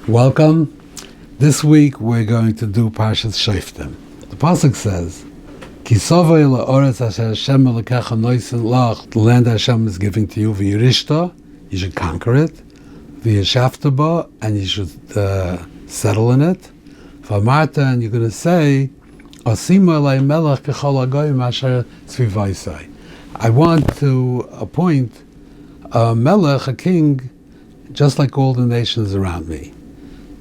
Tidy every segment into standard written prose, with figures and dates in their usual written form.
Welcome. This week we're going to do Parshas Shoftim. The passuk says, "Kisovei la'oretz asher Hashem elokecha noisen lach." The land Hashem is giving to you, v'yirishta, you should conquer it, v'yeshafta ba, and you should settle in it. V'amarta, and you're going to say, "Asima elei melech kechol hagoyim asher tzvivaisai." I want to appoint a melech, a king, just like all the nations around me.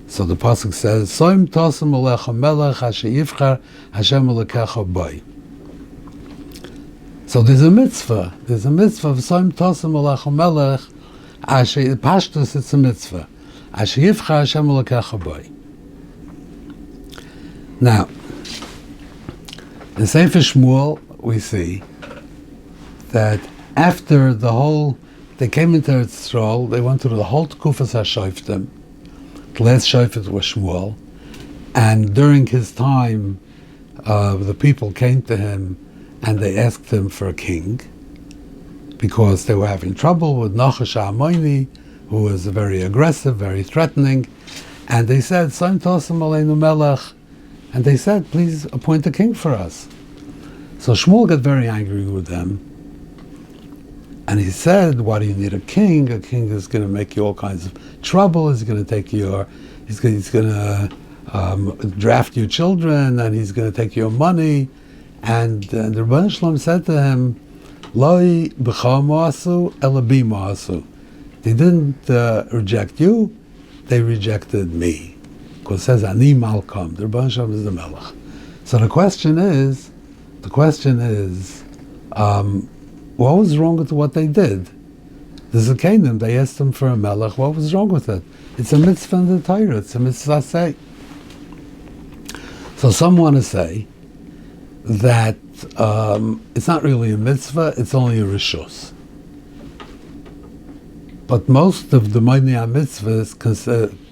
So the passuk says, "Soim tosem alecha melech asher yivchar Hashem elokecha boi." So there's a mitzvah of "Soim tosem alecha melech asher," Parshas, it's a mitzvah, asher yivchar Hashem elokecha boi. Now, in Sefer Shmuel, we see that after they came into Eretz Yisrael, they went through the whole Tkufas HaShoftim. The last Shofet was Shmuel, and during his time, the people came to him and they asked him for a king because they were having trouble with Nachash HaAmoni, who was very aggressive, very threatening, and they said, "Soim tosem aleinu melech," and they said, "Please appoint a king for us." So Shmuel got very angry with them, and he said, "Why do you need a king? A king is going to make you all kinds of trouble. He's going to take he's going to draft your children, and he's going to take your money." And the Rebbeinu Shalom said to him, "Loi b'cha ma'asu, ela bi ma'asu." They didn't reject you; they rejected me. Because it says, "Ani malkam." The Rebbeinu Shalom is the melech. So the question is, what was wrong with what they did? There's a kingdom. They asked them for a melech. What was wrong with it? It's a mitzvah in the Torah. It's a mitzvah say. So some want to say that it's not really a mitzvah. It's only a rishus. But most of the Ma'anei mitzvahs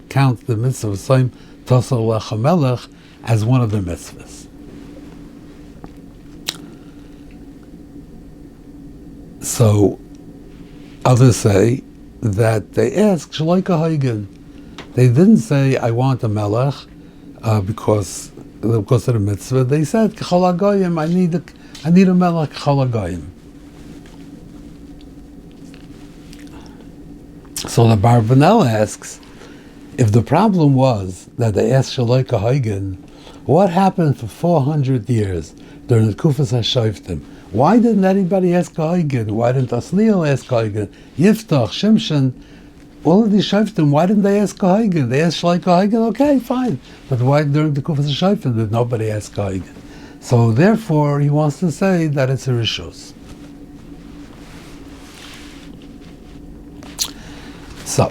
count the mitzvah of Soim tosem alecha melech as one of the mitzvahs. So others say that they asked Shaloika Hagen. They didn't say, "I want a melech," because of the mitzvah. They said, "K'chol hagoyim, I need a melech k'chol hagoyim." So the Barbanel asks, if the problem was that they asked Shaloika Hagen, what happened for 400 years during the Kufas HaShoftim? Why didn't anybody ask Hagen? Why didn't Asliel ask Hagen? Yiftach, Shimshon, all of these Shoftim, why didn't they ask Hagen? They asked Shloika Hagen, okay, fine. But why during the Kufas Shoftim did nobody ask Hagen? So therefore, he wants to say that it's a rishus. So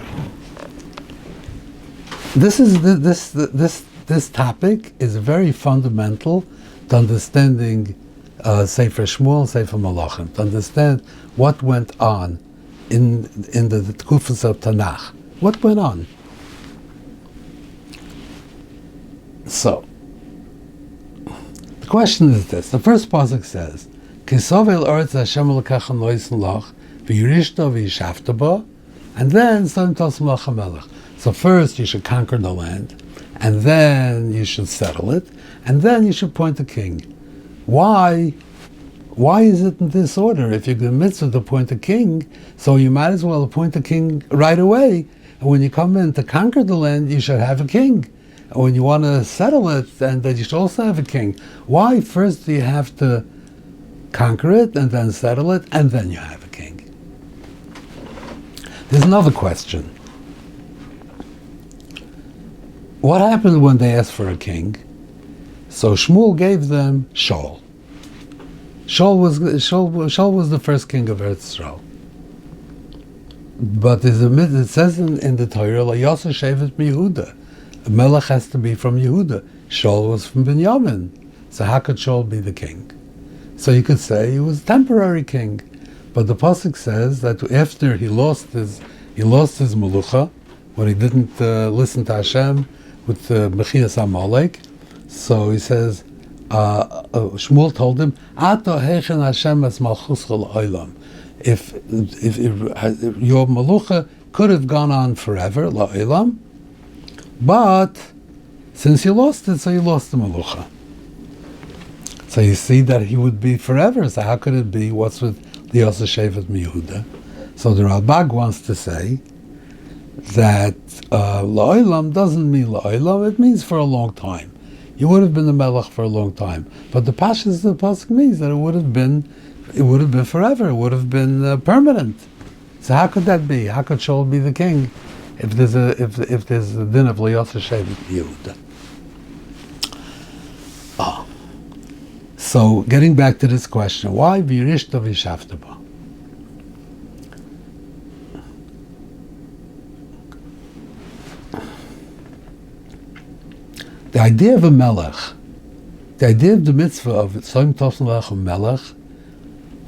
this topic is very fundamental to understanding Sefer Shmuel, Sefer Malachim, to understand what went on in the Tkufas of Tanakh. What went on? So, the question is this. The first passuk says, "Kisovel oretz Hashem elokecha noisen lach, v'yirishta v'yishafta ba," and then Soim tosem alecha melech. So first you should conquer the land, and then you should settle it, and then you should appoint a king. Why is it in this order? If you're going mitzvah to appoint a king, so you might as well appoint a king right away. And when you come in to conquer the land, you should have a king. And when you want to settle it, then you should also have a king. Why first do you have to conquer it, and then settle it, and then you have a king? There's another question. What happened when they asked for a king? So Shmuel gave them Shaul. Shaul was the first king of Eretz Yisrael. But it says in the Torah, "La Yosef Shevet Yehuda." A melech has to be from Yehuda. Shaul was from Binyamin. So how could Shaul be the king? So you could say he was a temporary king. But the passuk says that after he lost his melucha, when he didn't listen to Hashem with Mechias Amalek, so he says, Shmuel told him, "Ato hechen Hashem es malchuscha la'olam." If your melucha could have gone on forever, la'olam, But since you lost it, so you lost the Melucha. So you see that he would be forever. So how could it be? What's with the Yosef Shevet Yehuda? So the Ralbag wants to say that La'olam doesn't mean La'olam, it means for a long time. You would have been the Melech for a long time. But the Parshas, the passuk means that it would have been forever. It would have been permanent. So how could that be? How could Shaul be the king if there's a din of Yosef Shevet Yehuda? So getting back to this question, why V'yirishta v'yishavta? The idea of a melech, the idea of the mitzvah of Soim Tosn Lach Melech,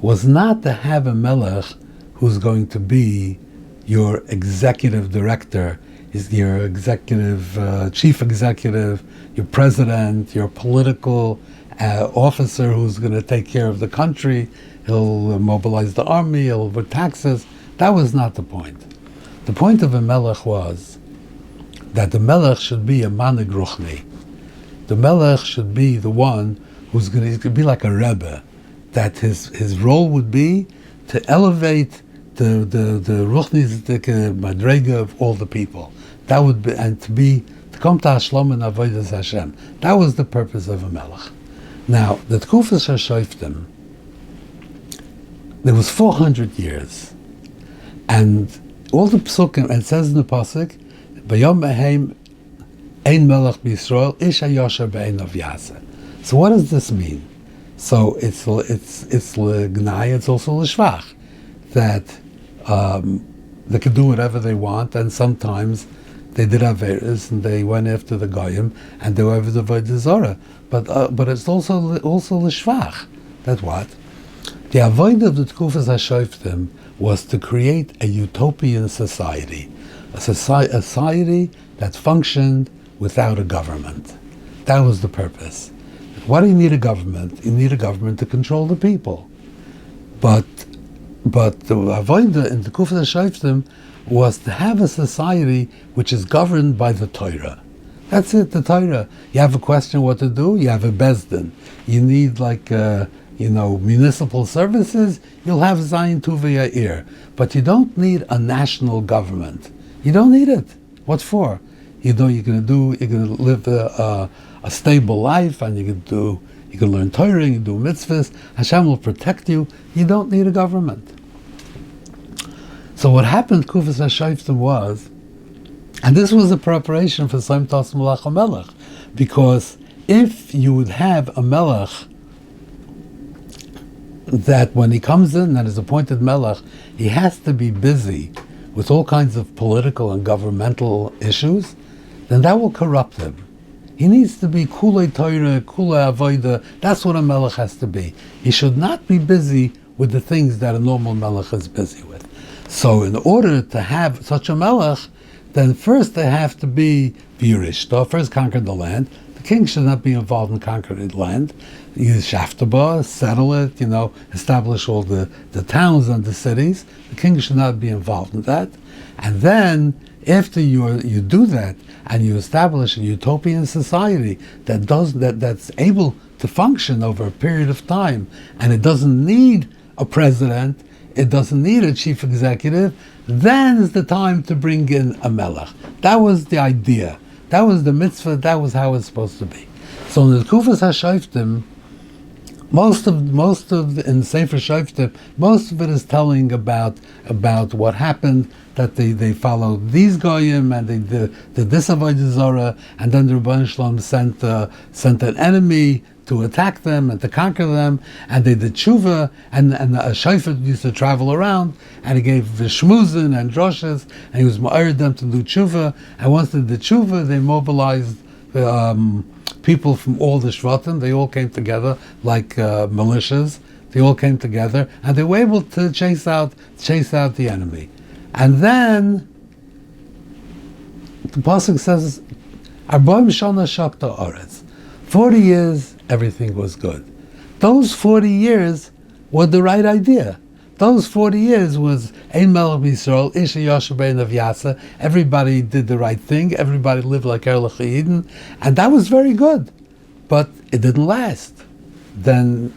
was not to have a melech who's going to be your executive director, is your executive, chief executive, your president, your political officer who's going to take care of the country. He'll mobilize the army, he'll put taxes. That was not the point. The point of a melech was that the melech should be a manig ruchni. The melech should be the one who's going to be like a rebbe, that his role would be to elevate the ruchnizik madrega of all the people. That would be, and to come to Hashlom and Avodas Hashem. That was the purpose of a melech. Now, the Tkufas HaShoftim, there was 400 years, and all the pasukim, and it says in the passuk, V'yom ehem ein melech b'Yisrael ish hayosher be'einav yaseh. So what does this mean? So it's l'gnai, it's also l'shvach, that they could do whatever they want, and sometimes they did averes and they went after the goyim and they were over the avodah zarah. But it's also l'shvach. That's what the avodah of the Tkufas HaShoftim was, to create a utopian society, a society that functioned without a government. That was the purpose. Why do you need a government? You need a government to control the people. But the avodah in the Tkufas HaShoftim was to have a society which is governed by the Torah. That's it, the Torah. You have a question what to do, you have a bezdin. You need municipal services, you'll have Zayin Tuvei Yair. But you don't need a national government. You don't need it. What for? You're going to live a stable life, and you can learn Torah, you can do mitzvahs. Hashem will protect you. You don't need a government. So what happened, Kufas HaShoftim, was, and this was a preparation for Soim Tosn Lach Melech, because if you would have a melech that when he comes in and is appointed melech, he has to be busy with all kinds of political and governmental issues, then that will corrupt him. He needs to be kulei Torah, kulei avodah. That's what a melech has to be. He should not be busy with the things that a normal melech is busy with. So in order to have such a melech, then first they have to be v'yirishta, first conquer the land. The king should not be involved in conquering the land. Use shaftaba, settle it, establish all the towns and the cities. The king should not be involved in that. And then, after you do that, and you establish a utopian society that's able to function over a period of time, and it doesn't need a president, it doesn't need a chief executive, then is the time to bring in a melech. That was the idea. That was the mitzvah. That was how it's supposed to be. So in the Tkufas HaShoftim, most of in Sefer Shoftim, most of it is telling about what happened, that they followed these goyim and they did this avodah zarah, and then the Rebbeinu Shalom sent an enemy to attack them and to conquer them, and they did tshuva, and a shofet used to travel around, and he gave shmuzin and droshes, and he was ma'arid them to do tshuva, and once they did tshuva, they mobilized people from all the shvatim. They all came together like militias. They all came together, and they were able to chase out the enemy. And then the passuk says, "Arbaim shana shakta oretz." 40 years, everything was good. Those 40 years were the right idea. Those 40 years was Ein Melech B'Yisrael, Isha Yosher Bein of Yasa. Everybody did the right thing. Everybody lived like Erlich Eden. And that was very good. But it didn't last. Then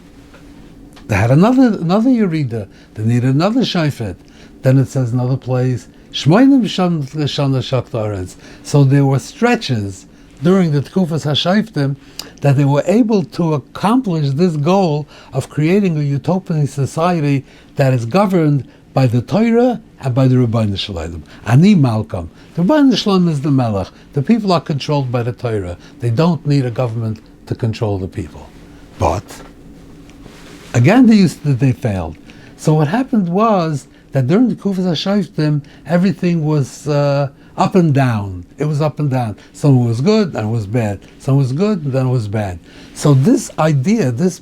they had another Yerida. They needed another Shofet. Then it says another place, Shmoinim Shana Shakta. So there were stretches during the Tkufas HaShoftim that they were able to accomplish this goal of creating a utopian society that is governed by the Torah and by the Rebbeinu Shalom. Ani Malkam. The Rebbeinu Shalom is the Melech. The people are controlled by the Torah. They don't need a government to control the people. But again, they failed. So what happened was that during the Kufas HaShoftim, everything was up and down. It was up and down. Some was good, then it was bad. Some was good, then it was bad. So this idea, this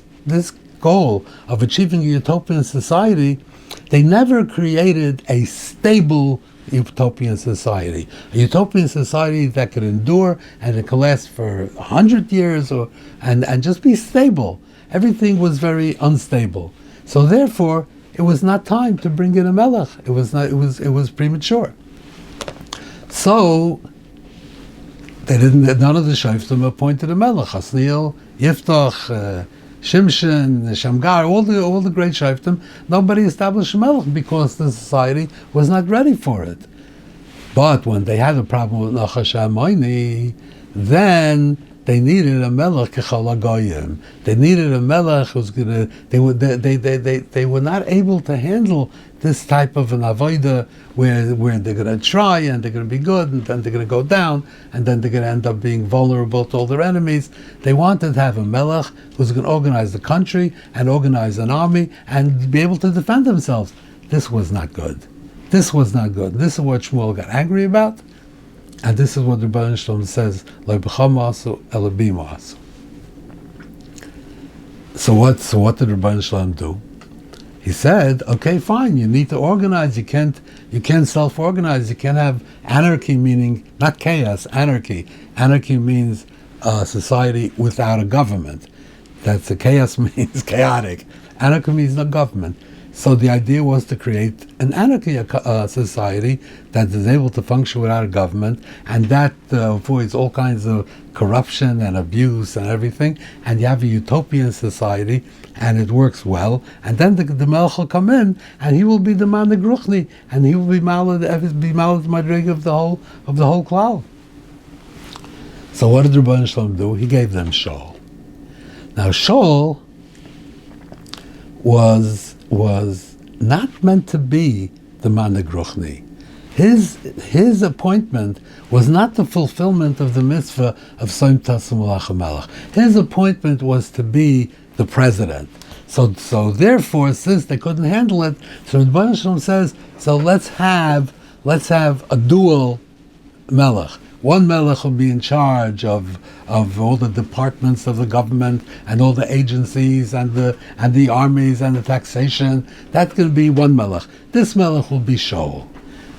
goal of achieving a utopian society, they never created a stable utopian society. A utopian society that could endure and it could last for 100 years and just be stable. Everything was very unstable. So therefore, it was not time to bring in a melech. It was premature. So they didn't. None of the shoftim appointed a melech. Hasniel, Yiftach, Shimshon, Shamgar, all the great shoftim. Nobody established a melech because the society was not ready for it. But when they had a problem with Nachash HaMoini, then they needed a melech kechal hagoyim. They needed a melech who's gonna. They were not able to handle this type of an avodah where they're gonna try and they're gonna be good and then they're gonna go down and then they're gonna end up being vulnerable to all their enemies. They wanted to have a melech who's gonna organize the country and organize an army and be able to defend themselves. This was not good. This was not good. This is what Shmuel got angry about. And this is what the Rebbeinu Shalom says, Lo b'chamasu, elo b'masu. So what did the Rebbeinu Shalom do? He said, okay, fine, you need to organize, you can't self-organize, you can't have anarchy, meaning, not chaos, anarchy. Anarchy means a society without a government. That's the chaos means chaotic. Anarchy means no government. So the idea was to create an anarchy society that is able to function without a government, and that avoids all kinds of corruption and abuse and everything. And you have a utopian society, and it works well. And then the Melech will come in, and he will be the man the Gruchni, and he will be Malad Madrig of the whole cloud. So what did the Rebbeinu Shalom do? He gave them Shaul. Now Shaul was not meant to be the man Gruchni. His appointment was not the fulfillment of the mitzvah of Soim Tassim Malach HaMelech. His appointment was to be the president. So therefore, since they couldn't handle it, so the Rebbeinu Shalom says, so let's have a dual melech. One melech will be in charge of all the departments of the government and all the agencies and the armies and the taxation. That's going to be one melech. This melech will be Shaul.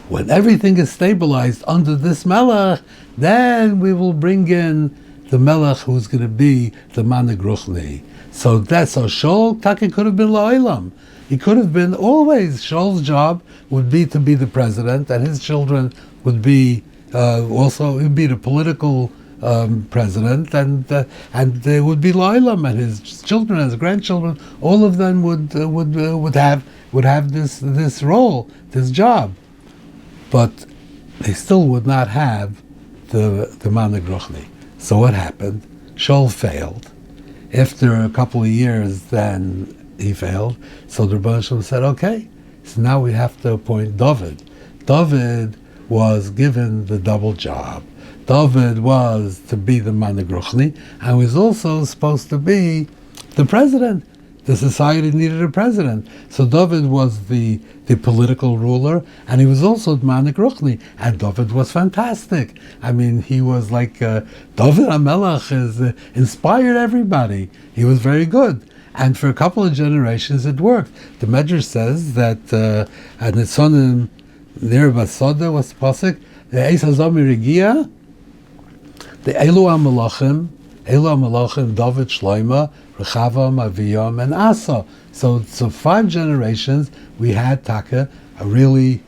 When everything is stabilized under this melech, then we will bring in the melech who's going to be the man Gruchni. So Shaul Taki could have been La'ilam. He could have been always. Shaul's job would be to be the president, and his children would be also he'd be the political president, and there would be La'ilam, and his children and his grandchildren. All of them would have this role, this job, but they still would not have the man Gruchni. So what happened? Shaul failed. After a couple of years, then he failed. So the Rebbeinu Shalom said, okay, so now we have to appoint David. David was given the double job. David was to be the man Gruchni, and was also supposed to be the president. The society needed a president. So David was the political ruler, and he was also the man Gruchni. And David was fantastic. I mean, he was like, David HaMelech inspired everybody. He was very good. And for a couple of generations it worked. The Medrash says that, and it's on near Basoda was the passuk, the Eis HaZomir Regia, the Elu HaMelachim, Ela Malachim, David, Shloima, Rechavam, Aviyam, and Asa. So 5 generations we had Taka, a really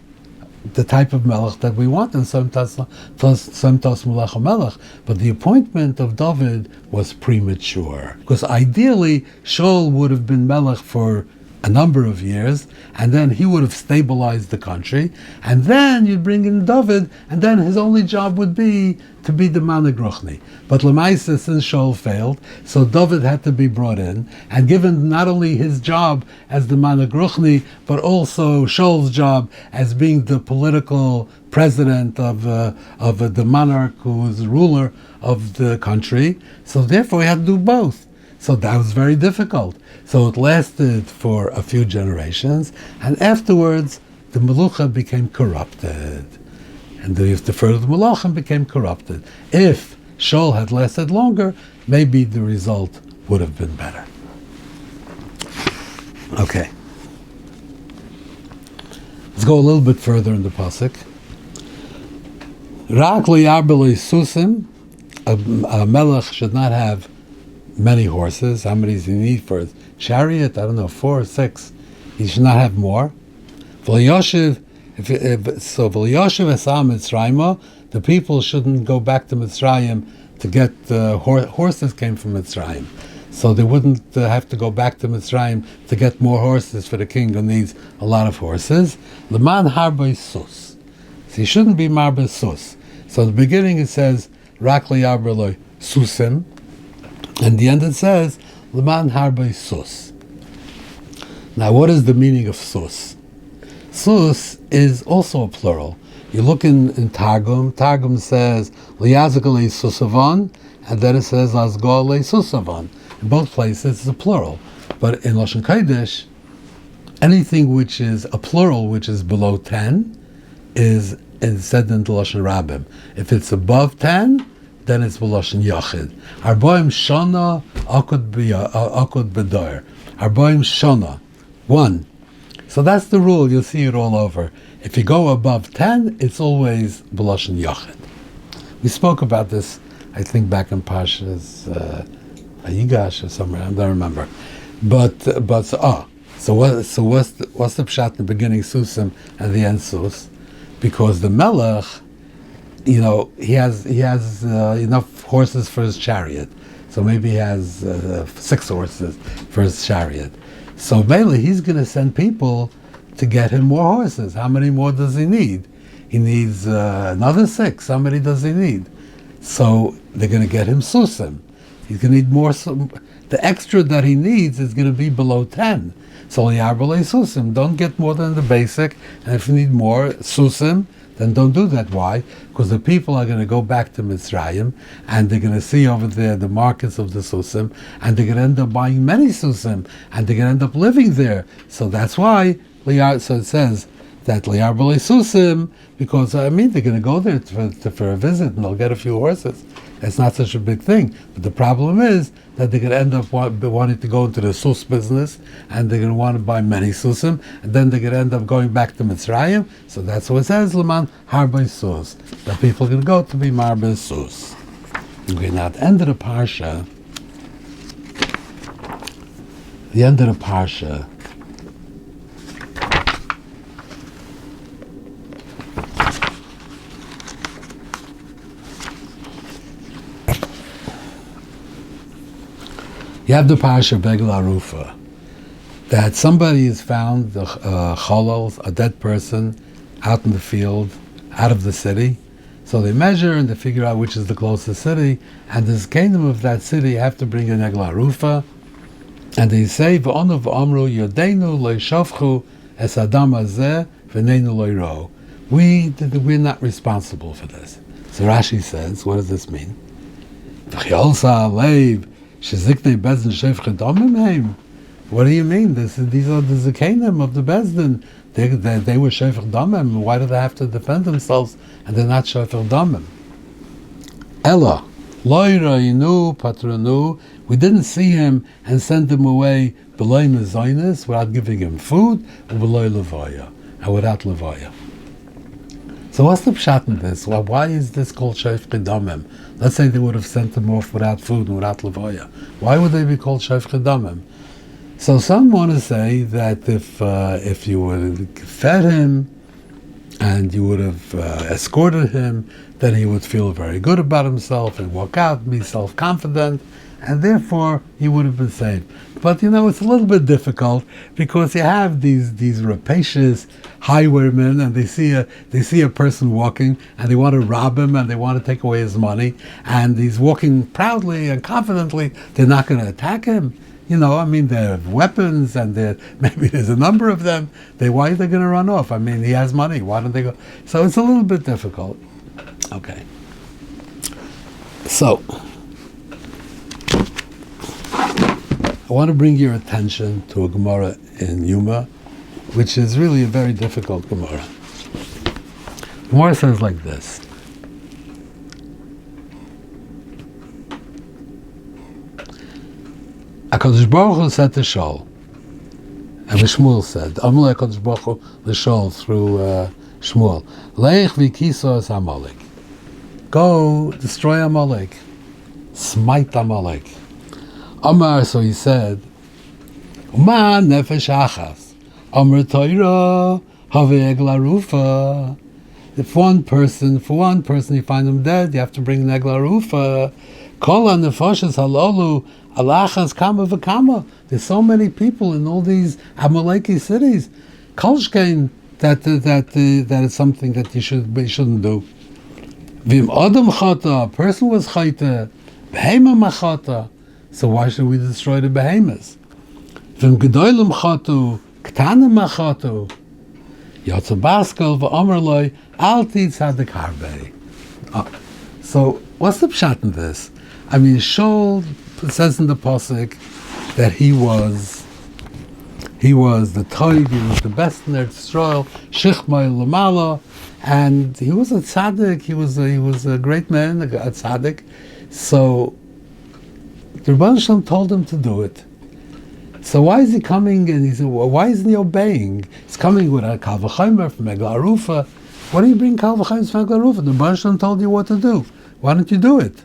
the type of melech that we want, and some tas melech melech. But the appointment of David was premature, because ideally Shaul would have been melech for a number of years, and then he would have stabilized the country, and then you'd bring in David, and then his only job would be to be the Managruchni. But Lamaisa, since Shaul failed, so David had to be brought in, and given not only his job as the Managruchni, but also Shaul's job as being the political president of the monarch who was ruler of the country. So therefore he had to do both. So that was very difficult. So it lasted for a few generations, and afterwards the Melucha became corrupted. And the further Melachim became corrupted. If Shaul had lasted longer, maybe the result would have been better. Okay. Let's go a little bit further in the passuk. Rak li'arbelei susim, a melech should not have many horses. How many does he need for his chariot? I don't know, 4 or 6. He should not have more. V'yoshev esam Mitzrayim, the people shouldn't go back to Mitzrayim to get horses came from Mitzrayim. So they wouldn't have to go back to Mitzrayim to get more horses for the king who needs a lot of horses. Leman harba sus. So he shouldn't be marba sus. So in the beginning it says Rak li'arbelei susim, and the end it says Leman harba sus. Now what is the meaning of sus? Sus is also a plural. You look in Targum. Targum says li'azgalei susavan, and then it says lazgalei susavan. In both places it's a plural. But in Lashon Kodesh, anything which is a plural, which is below 10, is said in the Lashon Rabbim. If it's above 10, then it's B'Lashon Yachid. Arboim Shana Akud B'Doyer. Arboim Shana. 1. So that's the rule. You'll see it all over. If you go above 10, it's always B'Lashon Yachid. We spoke about this, I think, back in Parshas Yigash or somewhere. I don't remember. But so what's the pshat in the beginning Susim and the end Sus? Because the Melech, he has enough horses for his chariot. So maybe he has 6 horses for his chariot. So mainly he's going to send people to get him more horses. How many more does he need? He needs another 6. How many does he need? So they're going to get him susim. He's going to need more. The extra that he needs is going to be below 10. So li'arbelei susim, don't get more than the basic. And if you need more susim, then don't do that. Why? Because the people are going to go back to Mitzrayim, and they're going to see over there the markets of the susim, and they're going to end up buying many susim, and they're going to end up living there. So that's why. So it says that li'arbelei susim, because they're going to go there for a visit, and they'll get a few horses. It's not such a big thing. But the problem is that they're going to end up wanting to go into the sus business, and they're going to want to buy many susim, and then they're going to end up going back to Mitzrayim. So that's what it says, Leman harba sus. That people are going to go to be marba sus. Okay, now at the end of the Parsha, you have the Parsha of eglah arufah, that somebody has found the cholol, a dead person, out in the field, out of the city. So they measure and they figure out which is the closest city, and the kingdom of that city have to bring an eglah arufah, and they say v'onu v'amru yodeinu lo yishavchu es adam hazeh v'neinu lo yiro. We're not responsible for this. So Rashi says, what does this mean? What do you mean? These are the zakanim of the bezdin. They were shofech damim. Why do they have to defend themselves and they're not shofech damim? Ella, lo yirayinu patranu. We didn't see him and send him away b'loy mezainis, without giving him food, or b'loy levaya, and without levaya. So So what's the pshat in this? Well, why is this called Shofchei Damim? Let's say they would have sent him off without food and without levaya. Why would they be called Shofchei Damim? So some want to say that if you would have fed him and you would have escorted him, then he would feel very good about himself and walk out and be self-confident, and therefore he would have been saved. But it's a little bit difficult because you have these rapacious highwaymen, and they see a person walking and they want to rob him and they want to take away his money, and he's walking proudly and confidently. They're not going to attack him. They have weapons, and maybe there's a number of them. Why are they going to run off? He has money. Why don't they go? So it's a little bit difficult. Okay. So, I want to bring your attention to a Gemara in Yuma, which is really a very difficult Gemara. Gemara says like this. HaKadosh Baruch Hu said to Shaul, and Shmuel said, Amalek HaKadosh Baruch Hu to Shaul through Shmuel, Leich v'kisos Amalek. Go destroy Amalek, smite Amalek. Amar, so he said, Uma nefesh achas, Amar Torah, have eglah arufah. If for one person you find him dead, you have to bring an eglah arufah. Kol ha-nefashos halalu alachas kama v'kama. There's so many people in all these Amaleki cities. Kolshkein, that is something that you shouldn't do. Vim adam chata, a person was chayta, behema machata. So why should we destroy the behemoths? Vim gedolim chatu, ktanim machatu. Yotza baskel v'omer loy, al titzadik harbe. So what's the pshat in this? Shaul says in the passuk that he was the talmid, he was the best in Eretz Yisrael, shichmai lamala, and he was a tzaddik. He was a great man, a tzaddik. So the Rebbeinu Shalom told him to do it. So why is he coming? And he said, why isn't he obeying? He's coming with a kal v'chomer from eglah arufah. Why do you bring kal v'chomer from eglah arufah? The Rebbeinu Shalom told you what to do. Why don't you do it?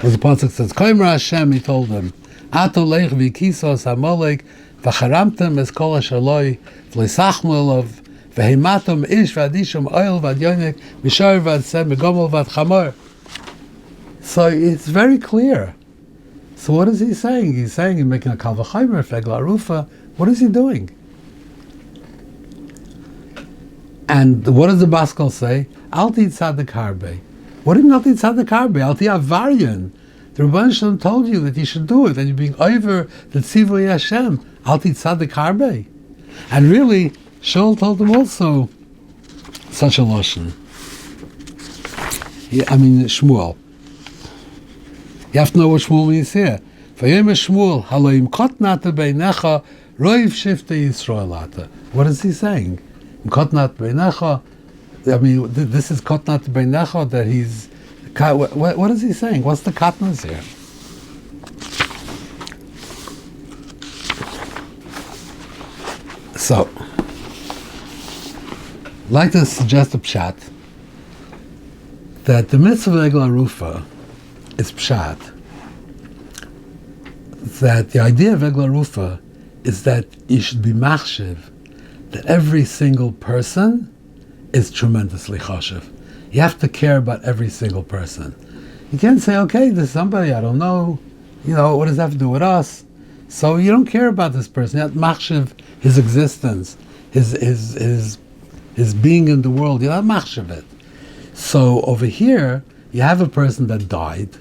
As the passuk says, Koimer Hashem, he told them, Ato leich v'kisos Amalek v'charamtem es kol ashaloi v'leisachmu olav v'heimatom ish v'adishom oil v'adyonik v'shor v'adsem v'gomel v'adchamor. So it's very clear. So what is he saying? He's saying he's making a kal v'chomer for eglah arufah. What is he doing? And what does the Baskal say? Al titzadik harbe. What did not titzadik harbe? Al ti'avarian. The Rebbeinu Shalom told you that you should do it, and you're being over the tzivui Hashem. Al titzadik harbe. And really, Shaul told them also such a lashon. Shmuel. You have to know what Shmuel means here. Vayom Shmuel haloim kotnat beinecha roiv shiftei Yisraelata. What is he saying? Kotnat beinecha. This is kotnat beinecha, that he's. What is he saying? What's the katnas here? So, I'd like to suggest a pshat that the mitzvah of eglah arufah is pshat. That the idea of eglah arufah is that you should be machshiv, that every single person is tremendously chashiv. You have to care about every single person. You can't say, okay, there's somebody I don't know, what does that have to do with us? So you don't care about this person. You have to machshiv his existence, his being in the world. You're not machshiv it. So over here, you have a person that died.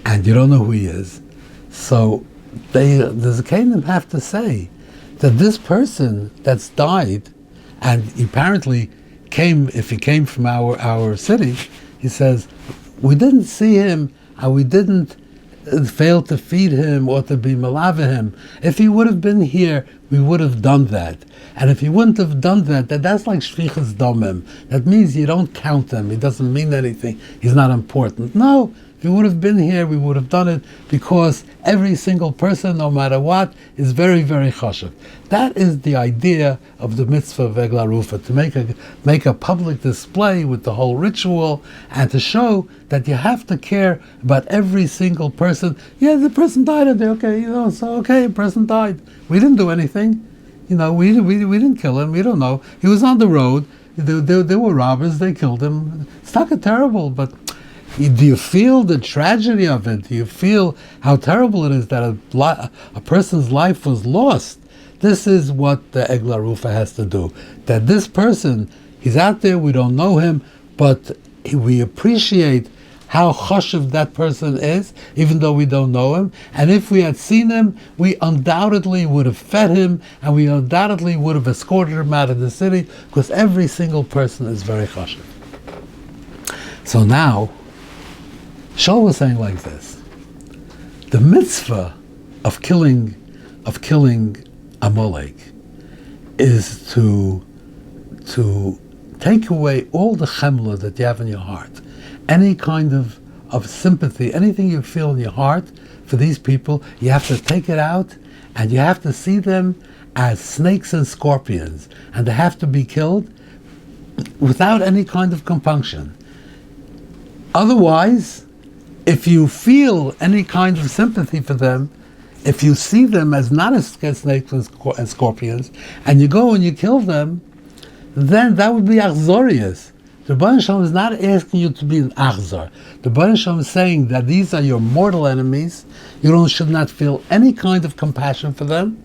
And you don't know who he is. So the Zakanim have to say that this person that's died, and apparently if he came from our city, he says, we didn't see him, and we didn't fail to feed him or to be malava him. If he would have been here, we would have done that. And if he wouldn't have done that, that's like shvichas domim. That means you don't count him. He doesn't mean anything. He's not important. No, If we would have been here, we would have done it, because every single person, no matter what, is very, very chashav. That is the idea of the mitzvah of eglah arufah, to make a public display with the whole ritual, and to show that you have to care about every single person. Yeah, the person died, okay, so okay, a person died. We didn't do anything. We didn't kill him. We don't know. He was on the road. There were robbers. They killed him. It's not terrible, but do you feel the tragedy of it? Do you feel how terrible it is that a person's life was lost? This is what the eglah arufah has to do. That this person, he's out there, we don't know him, but we appreciate how chashuv that person is, even though we don't know him. And if we had seen him, we undoubtedly would have fed him, and we undoubtedly would have escorted him out of the city, because every single person is very chashuv. So now, Shaul was saying like this: the mitzvah of killing Amalek is to take away all the chemla that you have in your heart, any kind of sympathy, anything you feel in your heart for these people. You have to take it out, and you have to see them as snakes and scorpions, and they have to be killed without any kind of compunction. Otherwise, if you feel any kind of sympathy for them, if you see them as not as snakes and scorpions, and you go and you kill them, then that would be achzorius. The Rebbeinu Shalom is not asking you to be an achzor. The Rebbeinu Shalom is saying that these are your mortal enemies. You should not feel any kind of compassion for them,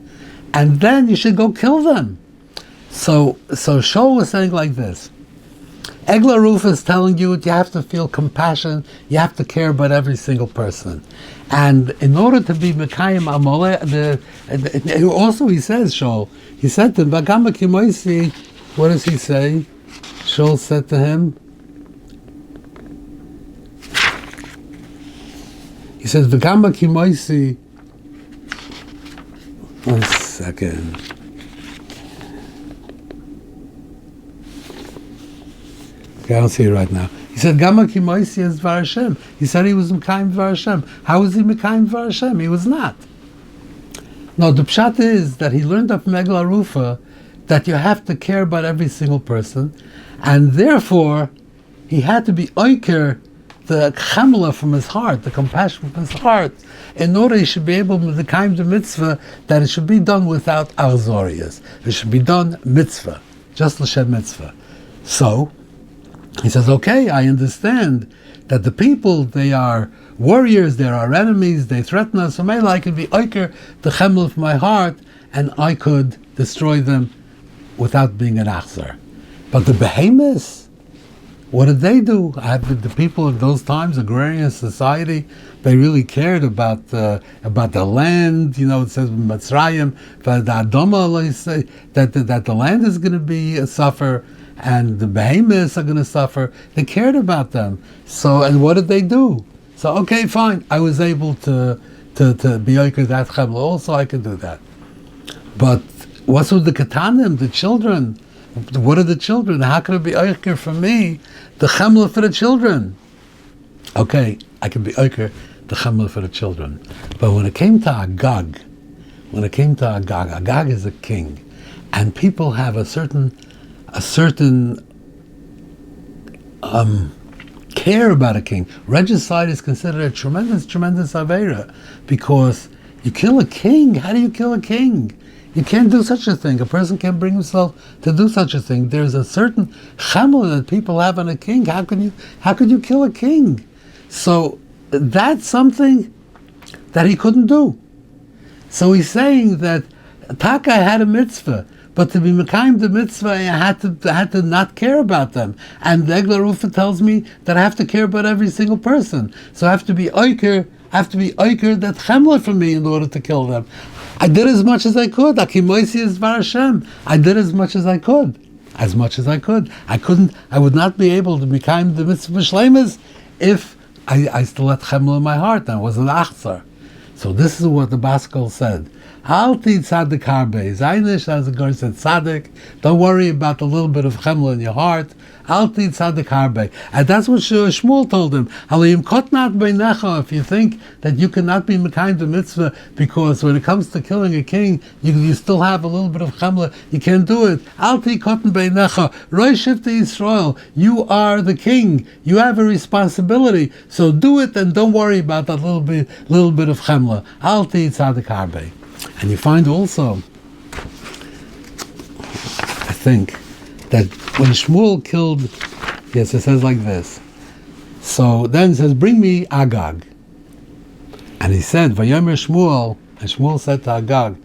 and then you should go kill them. So Shaul was saying like this: eglah arufah is telling you you have to feel compassion, you have to care about every single person. And in order to be Mekayim Amalek, also he says, Shaul, he said to him, V'gam kimoisi, what does he say? Shaul said to him, he says, V'gam kimoisi, one second. Okay, I don't see it right now. He said, Gama Kimoisi is Dvar Hashem. He said he was Mekayim Dvar Hashem. How was he Mekayim Dvar Hashem? He was not. No, the pshat is that he learned from eglah arufah that you have to care about every single person, and therefore he had to be oiker the chamla from his heart, the compassion from his heart, in order he should be able to Mekayim the mitzvah, that it should be done without arzorias. It should be done mitzvah, just l'shem mitzvah. So he says, okay, I understand that the people, they are warriors, they are our enemies, they threaten us, so maybe I could be oiker the chemel of my heart, and I could destroy them without being an achzar. But the behemoths, what did they do? The people in those times, agrarian society, they really cared about the land. It says in Mitzrayim, the Adama, say that the land is going to be suffer, and the behemoths are going to suffer. They cared about them. So, and what did they do? So, okay, fine. I was able to be oiker that chemla. Also, I can do that. But what's with the katanim, the children? What are the children? How can it be oiker for me, the chemla for the children? Okay, I can be oiker the chemla for the children. But when it came to Agag, Agag is a king, and people have a certain care about a king. Regicide is considered a tremendous avera, because you kill a king. How do you kill a king? You can't do such a thing. A person can't bring himself to do such a thing. There's a certain chamla that people have on a king. How could you kill a king? So that's something that he couldn't do. So he's saying that Taka had a mitzvah, but to be Mekayim the mitzvah, I had to not care about them. And the eglah arufah tells me that I have to care about every single person. So I have to be oiker that chemla for me in order to kill them. I did as much as I could. Akimoisi is Dvar Hashem. I did as much as I could. I would not be able to Mekayim the mitzvah shleimus if I still had chemla in my heart and I was an achzar. So this is what the Baskel said. Halti tzaddik harbe. Zainish, as the girl said, tzaddik. Don't worry about the little bit of chemla in your heart. Alti tzadik harbe. And that's what Shmuel told him. Halayim kotnat beinecha. If you think that you cannot be mekayim the mitzvah because when it comes to killing a king, you still have a little bit of chamla, you can't do it. Alti kotn beinecha. Roy shifte Yisrael. You are the king. You have a responsibility. So do it and don't worry about that little bit of chamla. Alti tzadik harbe. And you find also, I think, that when Shmuel killed, yes, it says like this. So then it says, bring me Agag. And he said, Vayomer Shmuel, and Shmuel said to Agag,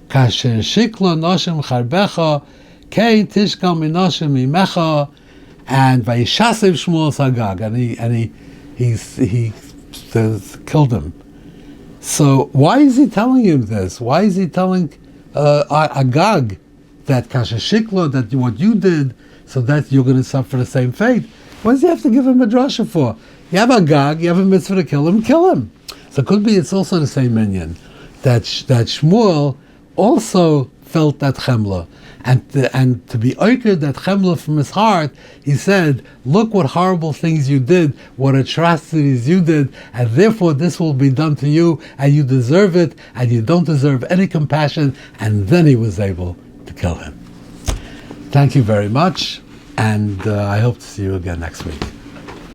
Kasher shiklo noshem charbecha, kei tishkal minoshem mimecha, and Vayishasev Shmuel Agag, and he killed him. So why is he telling him this? Why is he telling Agag that kasher shiklo, that what you did, so that you're going to suffer the same fate? What does he have to give him a drasha for? You have Agag, you have a mitzvah to kill him, kill him. So it could be it's also the same minion, that Shmuel also felt that chemla, and to be oiked that chemla from his heart, he said, look what horrible things you did, what atrocities you did, and therefore this will be done to you, and you deserve it, and you don't deserve any compassion. And then he was able to kill him. Thank you very much, and I hope to see you again next week.